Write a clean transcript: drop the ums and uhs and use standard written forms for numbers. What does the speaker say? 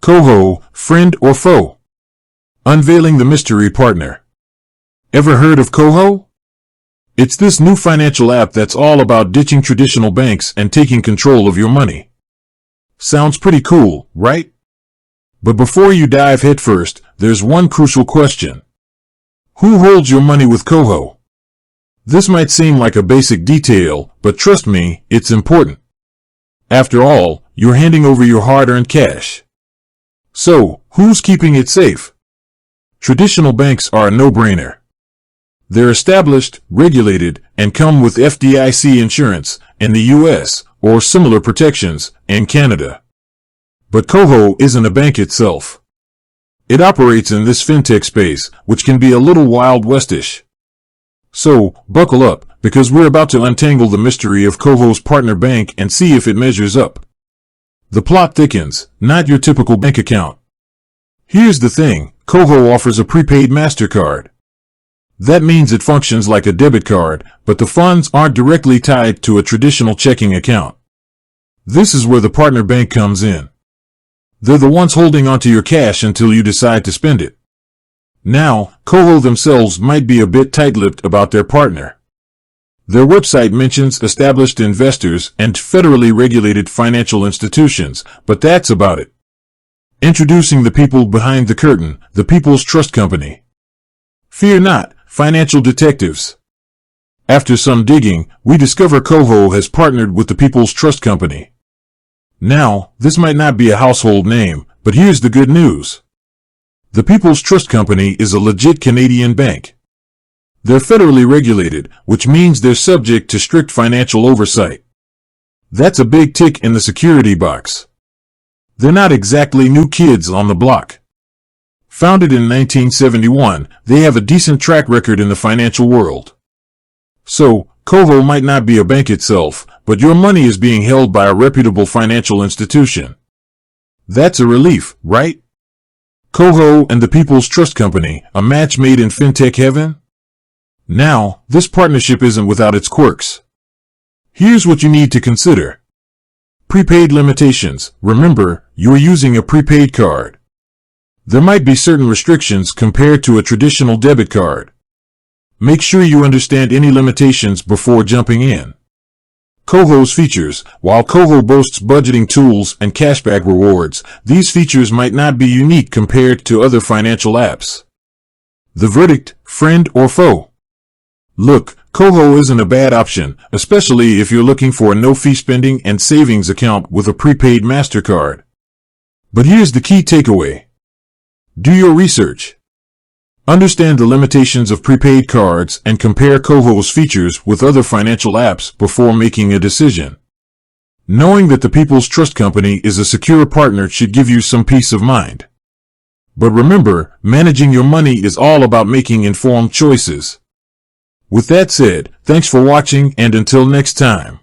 KOHO, friend or foe? Unveiling the mystery partner. Ever heard of KOHO? It's this new financial app that's all about ditching traditional banks and taking control of your money. Sounds pretty cool, right? But before you dive headfirst, there's one crucial question. Who holds your money with KOHO? This might seem like a basic detail, but trust me, it's important. After all, you're handing over your hard-earned cash. So, who's keeping it safe? Traditional banks are a no-brainer. They're established, regulated, and come with FDIC insurance in the US, or similar protections in Canada. But KOHO isn't a bank itself. It operates in this fintech space, which can be a little Wild Westish. So, buckle up, because we're about to untangle the mystery of KOHO's partner bank and see if it measures up. The plot thickens, not your typical bank account. Here's the thing, KOHO offers a prepaid MasterCard. That means it functions like a debit card, but the funds aren't directly tied to a traditional checking account. This is where the partner bank comes in. They're the ones holding onto your cash until you decide to spend it. Now, KOHO themselves might be a bit tight-lipped about their partner. Their website mentions established investors and federally regulated financial institutions, but that's about it. Introducing the people behind the curtain, the People's Trust Company. Fear not, financial detectives. After some digging, we discover KOHO has partnered with the People's Trust Company. Now, this might not be a household name, but here's the good news. The People's Trust Company is a legit Canadian bank. They're federally regulated, which means they're subject to strict financial oversight. That's a big tick in the security box. They're not exactly new kids on the block. Founded in 1971, they have a decent track record in the financial world. So, KOHO might not be a bank itself, but your money is being held by a reputable financial institution. That's a relief, right? KOHO and the People's Trust Company, a match made in fintech heaven? Now, this partnership isn't without its quirks. Here's what you need to consider. Prepaid limitations. Remember, you're using a prepaid card. There might be certain restrictions compared to a traditional debit card. Make sure you understand any limitations before jumping in. KOHO's features. While KOHO boasts budgeting tools and cashback rewards, these features might not be unique compared to other financial apps. The verdict, friend or foe? Look, KOHO isn't a bad option, especially if you're looking for a no-fee spending and savings account with a prepaid MasterCard. But here's the key takeaway. Do your research. Understand the limitations of prepaid cards and compare KOHO's features with other financial apps before making a decision. Knowing that the People's Trust Company is a secure partner should give you some peace of mind. But remember, managing your money is all about making informed choices. With that said, thanks for watching and until next time.